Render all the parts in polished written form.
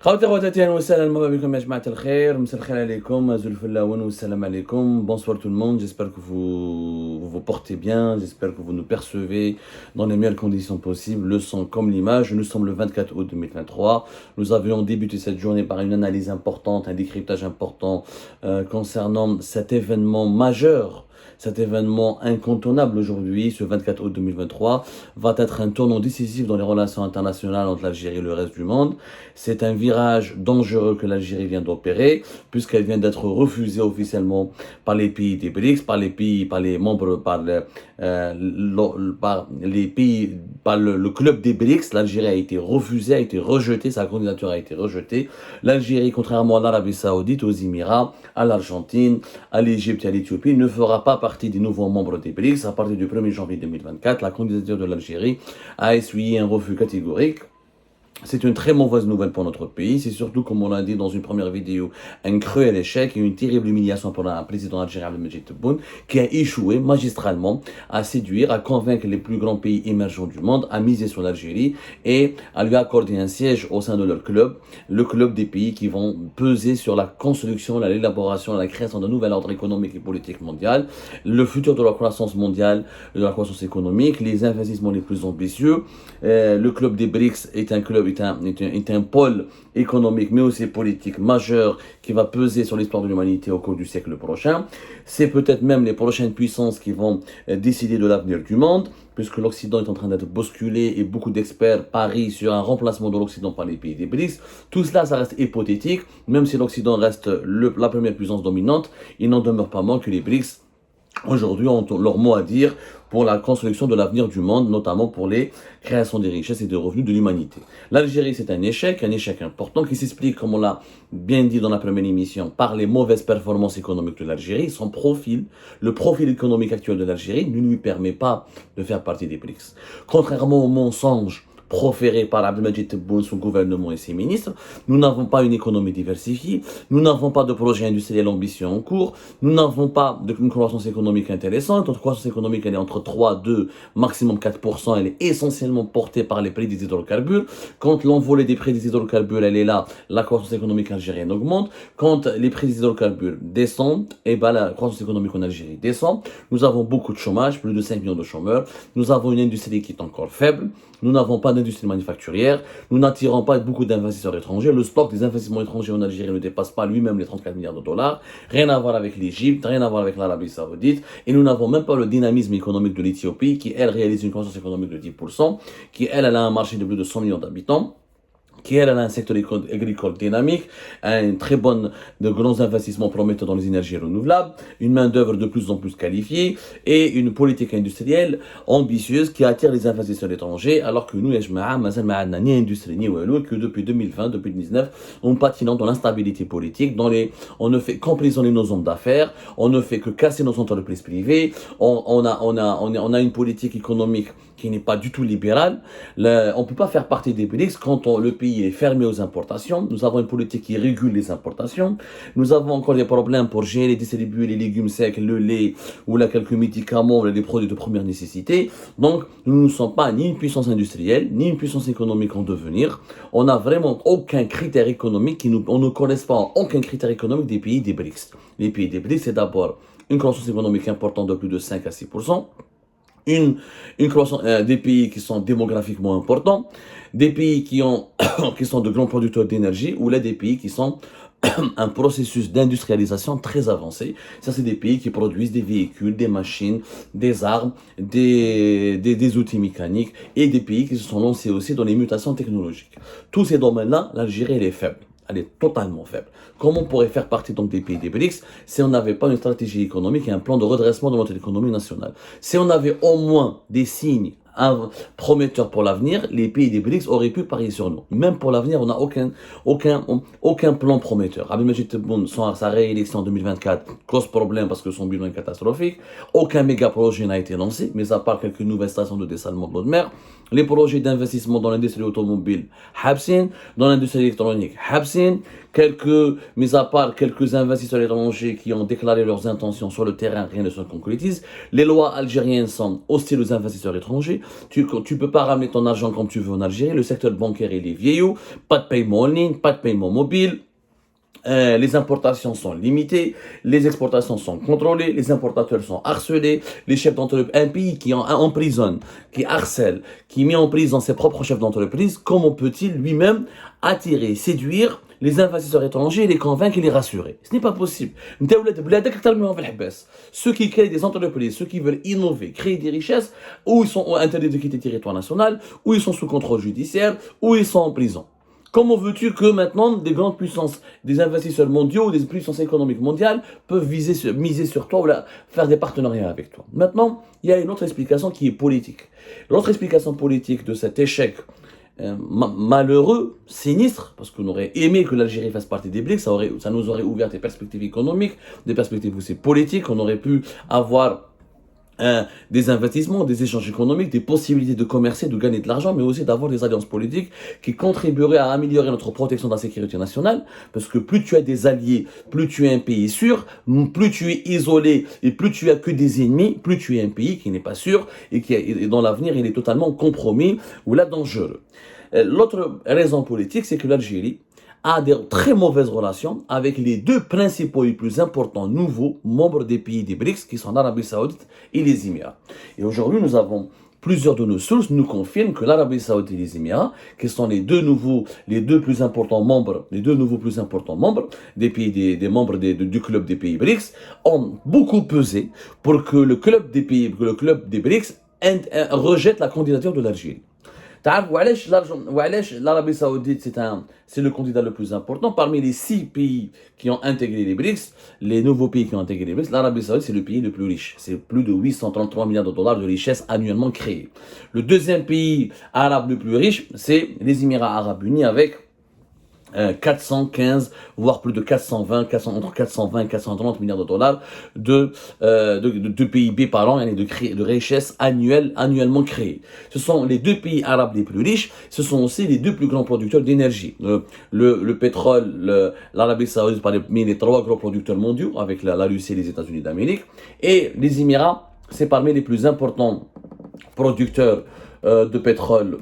خواتي خواتاتي اهلا وسهلا مرحبا بكم يا جماعة الخير مساء الخير عليكم زول الفلاون والسلام عليكم bonsoir tout le monde, j'espère que vous portez bien, j'espère que vous nous percevez dans les meilleures conditions possibles, le son comme l'image. Nous sommes le 24 août 2023, nous avions débuté cette journée par une analyse importante, un décryptage important concernant cet événement majeur. Cet événement incontournable aujourd'hui, ce 24 août 2023, va être un tournant décisif dans les relations internationales entre l'Algérie et le reste du monde. C'est un virage dangereux que l'Algérie vient d'opérer, puisqu'elle vient d'être refusée officiellement par les pays des BRICS, par les membres, par le club des BRICS. L'Algérie a été refusée, a été rejetée, sa candidature a été rejetée. L'Algérie, contrairement à l'Arabie Saoudite, aux Émirats, à l'Argentine, à l'Égypte et à l'Éthiopie, ne fera pas partie des nouveaux membres des BRICS. À partir du 1er janvier 2024, la candidature de l'Algérie a essuyé un refus catégorique. C'est une très mauvaise nouvelle pour notre pays. C'est surtout, comme on l'a dit dans une première vidéo, un cruel échec et une terrible humiliation pour un président algérien, Abdelmadjid Tebboune, qui a échoué magistralement à séduire, à convaincre les plus grands pays émergents du monde à miser sur l'Algérie et à lui accorder un siège au sein de leur club, le club des pays qui vont peser sur la construction, l'élaboration, la création d'un nouvel ordre économique et politique mondial, le futur de la croissance mondiale, de la croissance économique, les investissements les plus ambitieux. Le club des BRICS est un pôle économique mais aussi politique majeur qui va peser sur l'histoire de l'humanité au cours du siècle prochain. C'est peut-être même les prochaines puissances qui vont décider de l'avenir du monde, puisque l'Occident est en train d'être bousculé et beaucoup d'experts parient sur un remplacement de l'Occident par les pays des BRICS. Tout cela, ça reste hypothétique, même si l'Occident reste la première puissance dominante, il n'en demeure pas moins que les BRICS aujourd'hui ont leur mot à dire pour la construction de l'avenir du monde, notamment pour les créations des richesses et des revenus de l'humanité. L'Algérie, c'est un échec important qui s'explique, comme on l'a bien dit dans la première émission, par les mauvaises performances économiques de l'Algérie. Son profil, le profil économique actuel de l'Algérie ne lui permet pas de faire partie des BRICS. Contrairement aux mensonges proféré par Abdelmadjid Tebboune, son gouvernement et ses ministres, nous n'avons pas une économie diversifiée, nous n'avons pas de projet industriel ambitieux en cours, nous n'avons pas une croissance économique intéressante. Notre croissance économique, elle est entre 3, 2, maximum 4%, elle est essentiellement portée par les prix des hydrocarbures. Quand l'envolée des prix des hydrocarbures, elle est là, la croissance économique algérienne augmente. Quand les prix des hydrocarbures descendent, et ben la croissance économique en Algérie descend. Nous avons beaucoup de chômage, plus de 5 millions de chômeurs. Nous avons une industrie qui est encore faible. Nous n'avons pas d'industrie manufacturière, nous n'attirons pas beaucoup d'investisseurs étrangers, le stock des investissements étrangers en Algérie ne dépasse pas lui-même les 34 milliards de dollars, rien à voir avec l'Égypte, rien à voir avec l'Arabie Saoudite, et nous n'avons même pas le dynamisme économique de l'Éthiopie qui, elle, réalise une croissance économique de 10%, qui, elle a un marché de plus de 100 millions d'habitants, qui elle a un secteur agricole dynamique, de grands investissements prometteurs dans les énergies renouvelables, une main-d'œuvre de plus en plus qualifiée et une politique industrielle ambitieuse qui attire les investisseurs étrangers, alors que nous, ni industrie ni walou, que depuis 2020, depuis 2019, on patine dans l'instabilité politique, on ne fait qu'emprisonner nos hommes d'affaires, on ne fait que casser nos entreprises privées, on a une politique économique qui n'est pas du tout libérale. On ne peut pas faire partie des BRICS quand le pays est fermé aux importations. Nous avons une politique qui régule les importations. Nous avons encore des problèmes pour gérer et distribuer les légumes secs, le lait ou quelques médicaments ou les produits de première nécessité. Donc, nous ne sommes pas ni une puissance industrielle, ni une puissance économique en devenir. On n'a vraiment aucun critère économique on ne correspond à aucun critère économique des pays des BRICS. Les pays des BRICS, c'est d'abord une croissance économique importante de plus de 5 à 6%. Une croissance des pays qui sont démographiquement importants, des pays qui sont de grands producteurs d'énergie, ou là des pays qui sont un processus d'industrialisation très avancé. Ça, c'est des pays qui produisent des véhicules, des machines, des armes, des outils mécaniques, et des pays qui se sont lancés aussi dans les mutations technologiques. Tous ces domaines-là, l'Algérie, elle est faible. Elle est totalement faible. Comment on pourrait faire partie donc des pays des BRICS si on n'avait pas une stratégie économique et un plan de redressement de notre économie nationale? Si on avait au moins des signes prometteurs pour l'avenir, les pays des BRICS auraient pu parier sur nous. Même pour l'avenir, on n'a aucun plan prometteur. Abdelmadjid Tebboune, sa réélection en 2024, cause problème parce que son bilan est catastrophique. Aucun méga projet n'a été lancé, mais à part quelques nouvelles stations de dessalement de l'eau de mer. Les projets d'investissement dans l'industrie automobile, Habsin, dans l'industrie électronique, Habsin, Mis à part quelques investisseurs étrangers qui ont déclaré leurs intentions sur le terrain, rien ne se concrétise. Les lois algériennes sont hostiles aux investisseurs étrangers. Tu peux pas ramener ton argent comme tu veux en Algérie. Le secteur bancaire, il est vieillot. Pas de paiement en ligne, pas de paiement mobile. Les importations sont limitées, les exportations sont contrôlées, les importateurs sont harcelés, les chefs d'entreprise, un pays qui emprisonne, qui harcèle, qui met en prison ses propres chefs d'entreprise, comment peut-il lui-même attirer, séduire les investisseurs étrangers, les convaincre et les rassurer? Ce n'est pas possible. Ceux qui créent des entreprises, ceux qui veulent innover, créer des richesses, ou ils sont interdits de quitter le territoire national, ou ils sont sous contrôle judiciaire, ou ils sont en prison. Comment veux-tu que maintenant des grandes puissances, des investisseurs mondiaux, des puissances économiques mondiales peuvent miser sur toi ou faire des partenariats avec toi? Maintenant, il y a une autre explication qui est politique. L'autre explication politique de cet échec malheureux, sinistre, parce qu'on aurait aimé que l'Algérie fasse partie des BRICS, ça nous aurait ouvert des perspectives économiques, des perspectives aussi politiques, on aurait pu avoir des investissements, des échanges économiques, des possibilités de commercer, de gagner de l'argent, mais aussi d'avoir des alliances politiques qui contribueraient à améliorer notre protection de la sécurité nationale, parce que plus tu as des alliés, plus tu es un pays sûr, plus tu es isolé et plus tu as que des ennemis, plus tu es un pays qui n'est pas sûr et dont l'avenir il est totalement compromis ou là dangereux. L'autre raison politique, c'est que l'Algérie a des très mauvaises relations avec les deux principaux et plus importants nouveaux membres des pays des BRICS, qui sont l'Arabie Saoudite et les Émirats. Et aujourd'hui, nous avons plusieurs de nos sources nous confirment que l'Arabie Saoudite et les Émirats, qui sont les deux nouveaux plus importants membres des pays des membres du club des pays BRICS, ont beaucoup pesé pour que le club des BRICS rejette la candidature de l'Algérie. L'Arabie Saoudite, c'est le candidat le plus important. Parmi les 6 pays qui ont intégré les BRICS, les nouveaux pays qui ont intégré les BRICS, l'Arabie Saoudite, c'est le pays le plus riche. C'est plus de 833 milliards de dollars de richesse annuellement créée. Le deuxième pays arabe le plus riche, c'est les Émirats Arabes Unis avec 415, voire plus de 420, entre 420 et 430 milliards de dollars de PIB par an, de richesse annuellement créée. Ce sont les deux pays arabes les plus riches, ce sont aussi les deux plus grands producteurs d'énergie. Le pétrole, l'Arabie Saoudite parmi les 3 grands producteurs mondiaux, avec la Russie et les États-Unis d'Amérique, et les Émirats, c'est parmi les plus importants producteurs de pétrole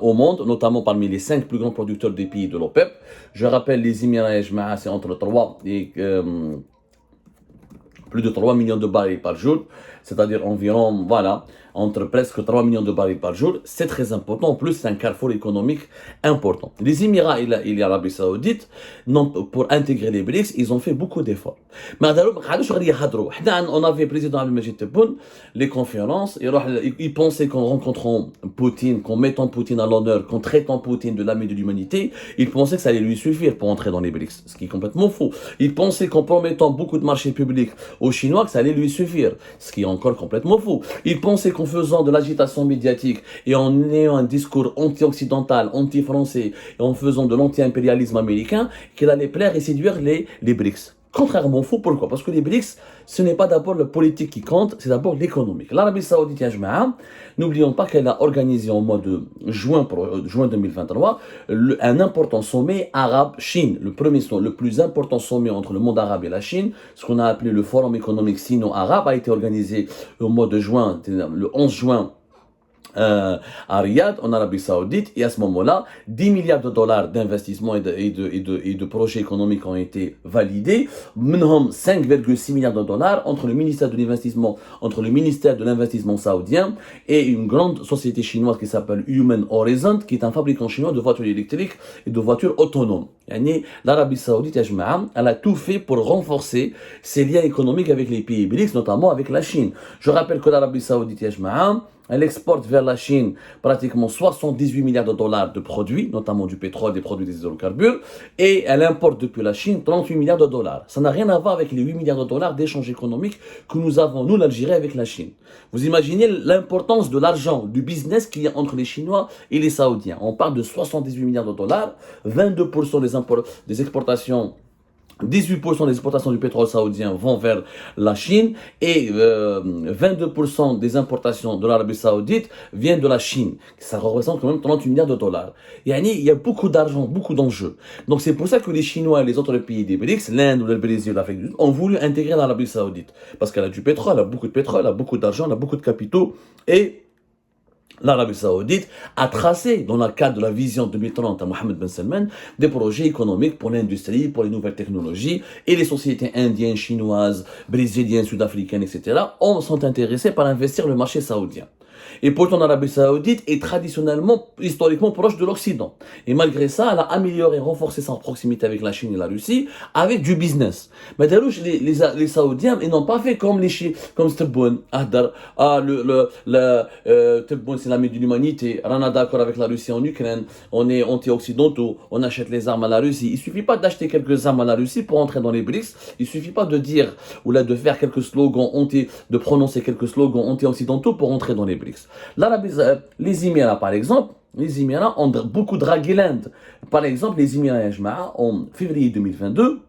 au monde, notamment parmi les 5 plus grands producteurs des pays de l'OPEP. Je rappelle, les Émirats, c'est entre 3 et plus de 3 millions de barils par jour, c'est-à-dire environ, entre presque 3 millions de barils par jour. C'est très important. En plus, c'est un carrefour économique important. Les Émirats et l'Arabie Saoudite, pour intégrer les BRICS, ils ont fait beaucoup d'efforts. On avait le président Abdelmajid Tebboune, les conférences, ils pensaient qu'en rencontrant Poutine, qu'en mettant Poutine à l'honneur, qu'en traitant Poutine de l'ami de l'humanité, ils pensaient que ça allait lui suffire pour entrer dans les BRICS, ce qui est complètement faux. Ils pensaient qu'en promettant beaucoup de marchés publics aux Chinois, que ça allait lui suffire, ce qui est encore complètement faux. Ils pensaient qu'en faisant de l'agitation médiatique et en ayant un discours anti-occidental, anti-français, et en faisant de l'anti-impérialisme américain, qu'il allait plaire et séduire les BRICS. Contrairement faux, pourquoi? Parce que les BRICS, ce n'est pas d'abord le politique qui compte, c'est d'abord l'économique. L'Arabie Saoudite, n'oublions pas qu'elle a organisé au mois de juin 2023 un important sommet arabe-Chine. Le plus important sommet entre le monde arabe et la Chine, ce qu'on a appelé le Forum économique sino-arabe, a été organisé au mois de juin, le 11 juin, à Riyad, en Arabie Saoudite, et à ce moment-là, 10 milliards de dollars d'investissements et de projets économiques ont été validés, 5,6 milliards de dollars entre le ministère de l'investissement saoudien et une grande société chinoise qui s'appelle Human Horizon, qui est un fabricant chinois de voitures électriques et de voitures autonomes. L'Arabie Saoudite, elle a tout fait pour renforcer ses liens économiques avec les pays BRICS, notamment avec la Chine. Je rappelle que l'Arabie Saoudite, elle exporte vers la Chine pratiquement 78 milliards de dollars de produits, notamment du pétrole, des produits des hydrocarbures, et elle importe depuis la Chine 38 milliards de dollars. Ça n'a rien à voir avec les 8 milliards de dollars d'échanges économiques que nous avons, nous, l'Algérie, avec la Chine. Vous imaginez l'importance de l'argent, du business qu'il y a entre les Chinois et les Saoudiens. On parle de 78 milliards de dollars, 22% des exportations 18% des exportations du pétrole saoudien vont vers la Chine et 22% des importations de l'Arabie Saoudite viennent de la Chine. Ça représente quand même 38 milliards de dollars. Il y a beaucoup d'argent, beaucoup d'enjeux. Donc c'est pour ça que les Chinois et les autres pays des BRICS, l'Inde, le Brésil, l'Afrique du Sud, ont voulu intégrer l'Arabie Saoudite. Parce qu'elle a du pétrole, elle a beaucoup de pétrole, elle a beaucoup d'argent, elle a beaucoup de capitaux. Et l'Arabie Saoudite a tracé, dans le cadre de la vision 2030 à Mohammed Ben Salman, des projets économiques pour l'industrie, pour les nouvelles technologies, et les sociétés indiennes, chinoises, brésiliennes, sud-africaines, etc., sont intéressées par investir le marché saoudien. Et pourtant, l'Arabie Saoudite est traditionnellement, historiquement proche de l'Occident. Et malgré ça, elle a amélioré, renforcé sa proximité avec la Chine et la Russie, avec du business. Mais les Saoudiens, ils n'ont pas fait comme les Chiens, comme Tebboune, Ahdar, Tebboune, c'est l'ami de l'humanité, on est d'accord avec la Russie en Ukraine, on est anti-occidentaux, on achète les armes à la Russie. Il suffit pas d'acheter quelques armes à la Russie pour entrer dans les BRICS, il suffit pas de dire, ou là, de faire quelques slogans de prononcer quelques slogans anti-occidentaux pour entrer dans les BRICS. Les Émirats, par exemple, les Émirats ont beaucoup dragué l'Inde. Par exemple, les Émirats, en février 2022,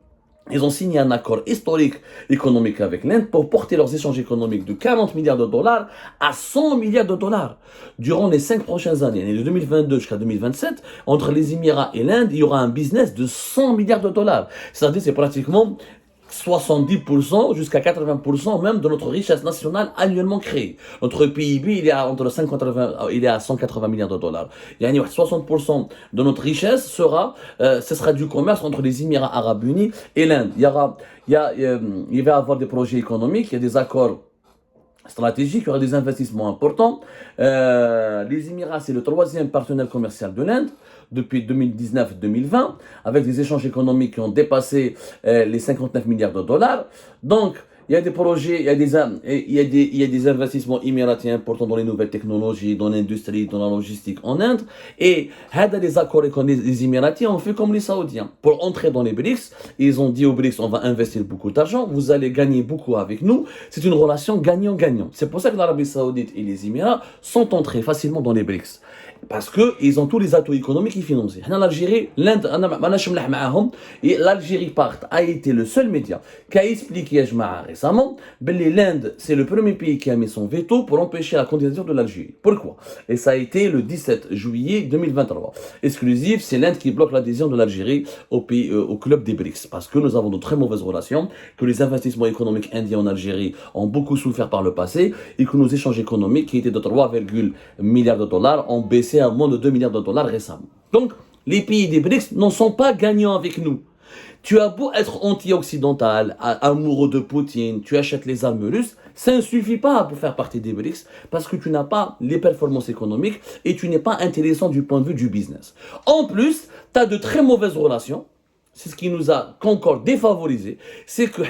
ils ont signé un accord historique économique avec l'Inde pour porter leurs échanges économiques de 40 milliards de dollars à 100 milliards de dollars. Durant les 5 prochaines années, de 2022 jusqu'à 2027, entre les Émirats et l'Inde, il y aura un business de 100 milliards de dollars. C'est-à-dire, c'est pratiquement 70% jusqu'à 80% même de notre richesse nationale annuellement créée. Notre PIB, il est à entre 180 milliards de dollars. Il y a 60% de notre richesse ce sera du commerce entre les Émirats Arabes Unis et l'Inde. Il va y avoir des projets économiques, il y a des accords stratégiques, il y aura des investissements importants. Les Émirats, c'est le 3e partenaire commercial de l'Inde depuis 2019-2020, avec des échanges économiques qui ont dépassé les 59 milliards de dollars. Donc, il y a des projets, il y a des investissements émiratiens importants dans les nouvelles technologies, dans l'industrie, dans la logistique en Inde. Et les accords économiques des Émiratiens ont fait comme les Saoudiens. Pour entrer dans les BRICS, ils ont dit aux BRICS, on va investir beaucoup d'argent, vous allez gagner beaucoup avec nous. C'est une relation gagnant-gagnant. C'est pour ça que l'Arabie Saoudite et les Émirats sont entrés facilement dans les BRICS. Parce qu'ils ont tous les atouts économiques et financiers. L'Algérie, l'Inde, l'Algérie a été le seul média qui a expliqué récemment que l'Inde, c'est le premier pays qui a mis son veto pour empêcher la candidature de l'Algérie. Pourquoi? Et ça a été le 17 juillet 2023. Exclusif, c'est l'Inde qui bloque l'adhésion de l'Algérie au club des BRICS. Parce que nous avons de très mauvaises relations, que les investissements économiques indiens en Algérie ont beaucoup souffert par le passé et que nos échanges économiques, qui étaient de 3,1 milliards de dollars, ont baissé à moins de 2 milliards de dollars récemment. Donc, les pays des BRICS n'en sont pas gagnants avec nous. Tu as beau être anti-occidental, amoureux de Poutine, tu achètes les armes russes, ça ne suffit pas pour faire partie des BRICS parce que tu n'as pas les performances économiques et tu n'es pas intéressant du point de vue du business. En plus, tu as de très mauvaises relations. C'est ce qui nous a encore défavorisé, c'est que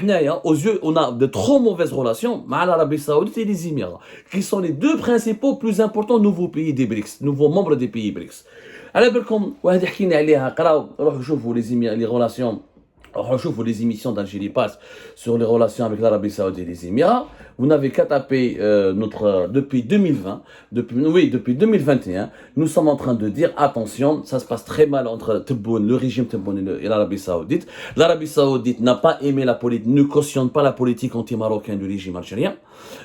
aux yeux, on a de trop mauvaises relations avec l'Arabie Saoudite et les Émirats, qui sont les deux principaux plus importants nouveaux pays des BRICS, nouveaux membres des pays BRICS. على بالكم واحد يحكينا عليها قراو روحوا شوفوا les relations. Alors, je vous les émissions d'Algérie Pass sur les relations avec l'Arabie Saoudite et les Émirats. Vous n'avez qu'à taper depuis 2020, depuis 2021, nous sommes en train de dire attention, ça se passe très mal entre Tebboune, le régime Tebboune et l'Arabie Saoudite. L'Arabie Saoudite n'a pas aimé la politique, ne cautionne pas la politique anti-marocaine du régime algérien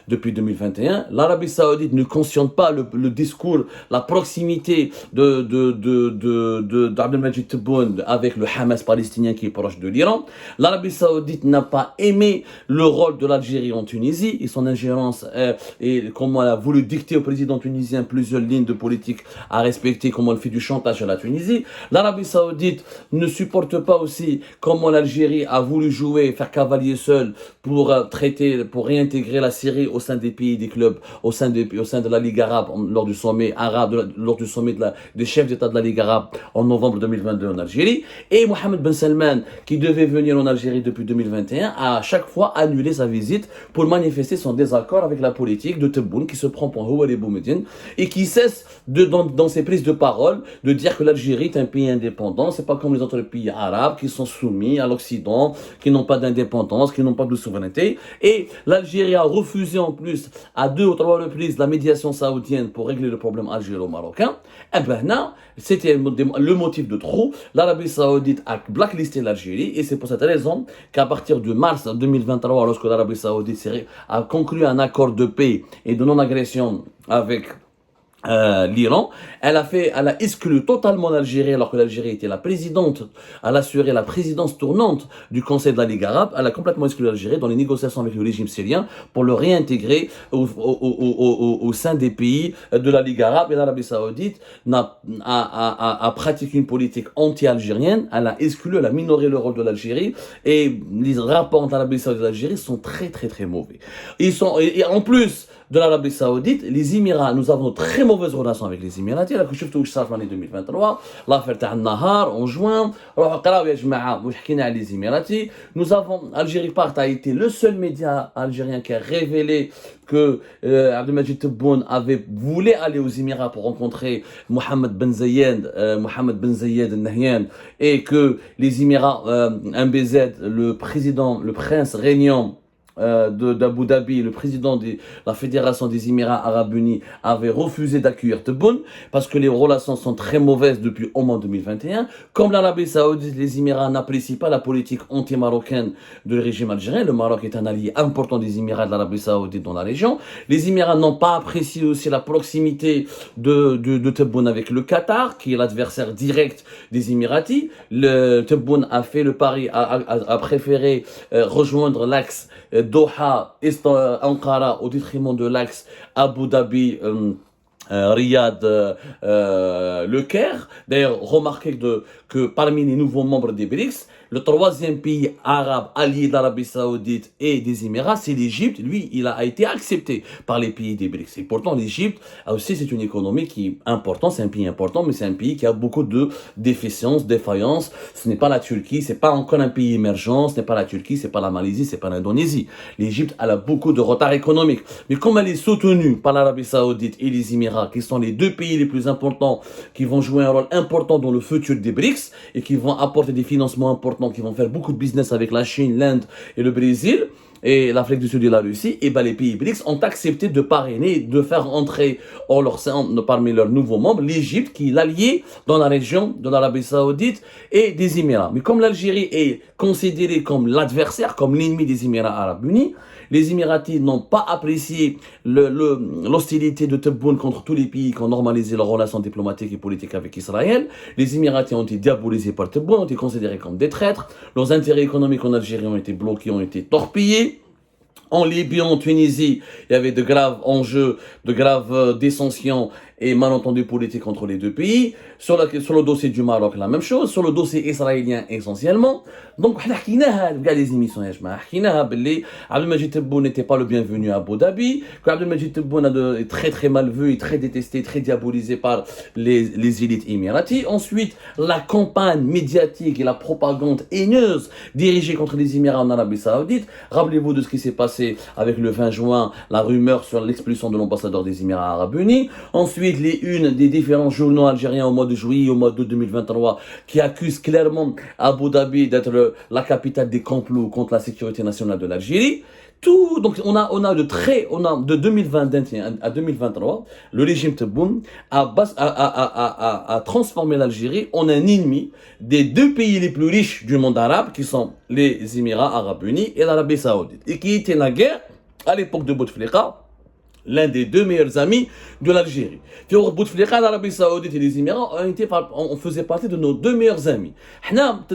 depuis 2021. L'Arabie Saoudite ne cautionne pas le discours, la proximité d'Abdelmajid Tebboune avec le Hamas palestinien qui est proche de l'Iran. L'Arabie Saoudite n'a pas aimé le rôle de l'Algérie en Tunisie et son ingérence et comment elle a voulu dicter au président tunisien plusieurs lignes de politique à respecter, comment elle fait du chantage à la Tunisie. L'Arabie Saoudite ne supporte pas aussi comment l'Algérie a voulu jouer, faire cavalier seul pour réintégrer la Syrie au sein des pays, des clubs, au sein de la Ligue arabe lors du sommet arabe, lors du sommet des chefs d'État de la Ligue arabe en novembre 2022 en Algérie. Et Mohammed Ben Salman, qui devait venir en Algérie depuis 2021, a à chaque fois annulé sa visite pour manifester son désaccord avec la politique de Tebboune, qui se prend pour Houari Boumediene et qui cesse dans ses prises de parole de dire que l'Algérie est un pays indépendant. C'est pas comme les autres pays arabes qui sont soumis à l'Occident, qui n'ont pas d'indépendance, qui n'ont pas de souveraineté. Et l'Algérie a refusé refusé en plus à 2 ou 3 reprises la médiation saoudienne pour régler le problème algéro-marocain, eh ben là, c'était le motif de trop. L'Arabie saoudite a blacklisté l'Algérie et c'est pour cette raison qu'à partir de mars 2023, lorsque l'Arabie saoudite a conclu un accord de paix et de non-agression avec l'Iran, elle a exclu totalement l'Algérie alors que l'Algérie était la présidente, elle assurait la présidence tournante du Conseil de la Ligue arabe, elle a complètement exclu l'Algérie dans les négociations avec le régime syrien pour le réintégrer au sein des pays de la Ligue arabe. Et l'Arabie saoudite a pratiqué une politique anti-algérienne, elle a exclu, elle a minoré le rôle de l'Algérie et les rapports entre l'Arabie saoudite et l'Algérie sont très très très mauvais. Et en plus de l'Arabie saoudite, les Émirats, nous avons très mauvaise relation avec les Émiratis. Là, que je trouve ça en l'année 2023, l'affaire تاع النهار en juin, روحوا قراو يا جماعة واش حكينا على les Émiratis. Nous avons, Algérie Part a été le seul média algérien qui a révélé que Abdelmadjid Tebboune voulait aller aux Émirats pour rencontrer Mohamed Ben Zayed Al Nahyan, et que les Émirats, MBZ, le prince régnant d'Abu Dhabi, le président de la Fédération des Émirats Arabes Unis, avait refusé d'accueillir Tebboune parce que les relations sont très mauvaises depuis au moins 2021. Comme l'Arabie Saoudite, les Émirats n'apprécient pas la politique anti-marocaine du régime algérien. Le Maroc est un allié important des Émirats de l'Arabie Saoudite dans la région. Les Émirats n'ont pas apprécié aussi la proximité de Tebboune avec le Qatar, qui est l'adversaire direct des Émiratis. Tebboune a fait le pari, a préféré rejoindre l'axe Doha, Ankara au détriment de l'axe Abu Dhabi, Riyad, Le Caire. D'ailleurs, remarquez que parmi les nouveaux membres des BRICS, le troisième pays arabe allié de l'Arabie Saoudite et des Émirats, c'est l'Égypte. Lui, il a été accepté par les pays des BRICS. Et pourtant, l'Égypte aussi, c'est une économie qui est importante, c'est un pays important, mais c'est un pays qui a beaucoup de défaillances. Ce n'est pas la Turquie, c'est pas encore un pays émergent, ce n'est pas la Turquie, c'est pas la Malaisie, c'est pas l'Indonésie. L'Égypte, elle a beaucoup de retard économique. Mais comme elle est soutenue par l'Arabie Saoudite et les Émirats, qui sont les deux pays les plus importants, qui vont jouer un rôle important dans le futur des BRICS et qui vont apporter des financements importants, qui vont faire beaucoup de business avec la Chine, l'Inde et le Brésil et l'Afrique du Sud et la Russie, et ben les pays BRICS ont accepté de parrainer, de faire entrer parmi leurs nouveaux membres l'Égypte, qui est l'allié dans la région de l'Arabie Saoudite et des Émirats. Mais comme l'Algérie est considérée comme l'adversaire, comme l'ennemi des Émirats Arabes Unis, les Émiratis n'ont pas apprécié l'hostilité de Tebboune contre tous les pays qui ont normalisé leurs relations diplomatiques et politiques avec Israël. Les Émiratis ont été diabolisés par Tebboune, ont été considérés comme des traîtres. Leurs intérêts économiques en Algérie ont été bloqués, ont été torpillés. En Libye, en Tunisie, il y avait de graves enjeux, de graves dissensions et malentendus politiques entre les deux pays. Sur le dossier du Maroc, la même chose. Sur le dossier israélien, essentiellement. Donc, les émissions, Abdelmadjid Tebboune n'était pas le bienvenu à Abu Dhabi. Abdelmadjid Tebboune est très très mal vu, et très détesté, très diabolisé par les élites émiraties. Ensuite, la campagne médiatique et la propagande haineuse dirigée contre les Émirats en Arabie Saoudite. Rappelez-vous de ce qui s'est passé avec le 20 juin, la rumeur sur l'expulsion de l'ambassadeur des Émirats Arabes Unis. Ensuite, les unes des différents journaux algériens au mois de juillet, au mois d'août 2023, qui accusent clairement Abu Dhabi d'être la capitale des complots contre la sécurité nationale de l'Algérie. Tout, donc de 2021 à 2023, le régime Tebboune a transformé l'Algérie en un ennemi des deux pays les plus riches du monde arabe, qui sont les Émirats Arabes Unis et l'Arabie Saoudite, et qui était naguère, à l'époque de Bouteflika, l'un des deux meilleurs amis de l'Algérie. Bouteflika, l'Arabie Saoudite et les Émirats on faisait partie de nos deux meilleurs amis.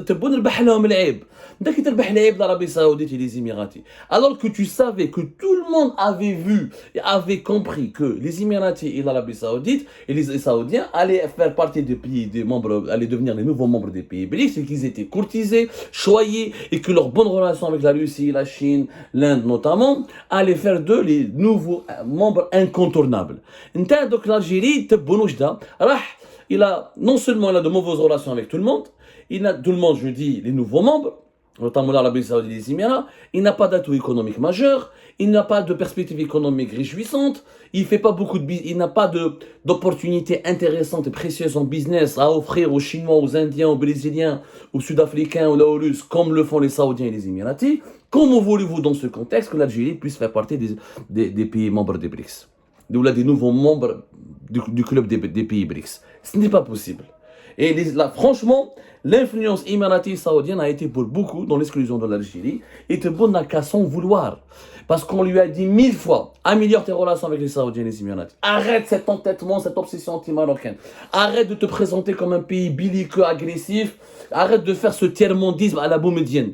Tebboune ربح لهم العيب. Dès que تربح العيب l'Arabie Saoudite et les Émiratis. Alors que tu savais que tout le monde avait vu et avait compris que les Émiratis et l'Arabie Saoudite et les Saoudiens allaient faire partie des pays des membres, allaient devenir les nouveaux membres des pays BRICS, et qu'ils étaient courtisés, choyés, et que leur bonne relation avec la Russie, la Chine, l'Inde notamment, allait faire d'eux les nouveaux membres incontournables. Donc l'Algérie, Tebboune Oujda, il a non seulement de mauvaises relations avec tout le monde, tout le monde, je dis, les nouveaux membres, notamment l'Arabie Saoudite et les Émirats, il n'a pas d'atout économique majeur, il n'a pas de perspective économique réjouissante, il n'a pas d'opportunités intéressantes et précieuses en business à offrir aux Chinois, aux Indiens, aux Brésiliens, aux Sud-Africains, aux Russes, comme le font les Saoudiens et les Émiratis. Comment voulez-vous dans ce contexte que l'Algérie puisse faire partie des pays membres des BRICS, ou là des nouveaux membres du club des pays BRICS? Ce n'est pas possible. Et là, franchement, l'influence émiratie saoudienne a été pour beaucoup dans l'exclusion de l'Algérie, et Tebboune n'a qu'à s'en vouloir. Parce qu'on lui a dit 1000 fois, améliore tes relations avec les Saoudiens et les Émiratis. Arrête cet entêtement, cette obsession anti-marocaine. Arrête de te présenter comme un pays belliqueux, agressif. Arrête de faire ce tiers-mondisme à la boumedienne.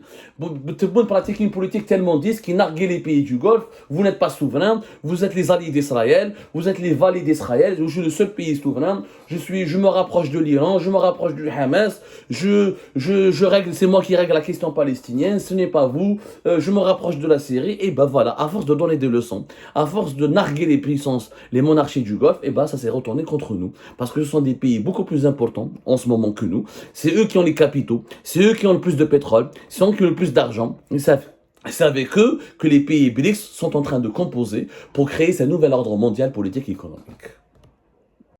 Tebboune pratique une politique tiers-mondiste qui nargue les pays du Golfe. Vous n'êtes pas souverain, vous êtes les alliés d'Israël, vous êtes les valets d'Israël. Je suis le seul pays souverain. Je me rapproche de l'Iran, je me rapproche du Hamas. Je règle, c'est moi qui règle la question palestinienne, ce n'est pas vous. Je me rapproche de la Syrie. Et ben voilà, à force de donner des leçons, à force de narguer les puissances, les monarchies du Golfe, et ben ça s'est retourné contre nous. Parce que ce sont des pays beaucoup plus importants en ce moment que nous. C'est eux qui ont les capitaux, c'est eux qui ont le plus de pétrole, c'est eux qui ont le plus d'argent. C'est avec eux que les pays BRICS sont en train de composer pour créer ce nouvel ordre mondial politique et économique.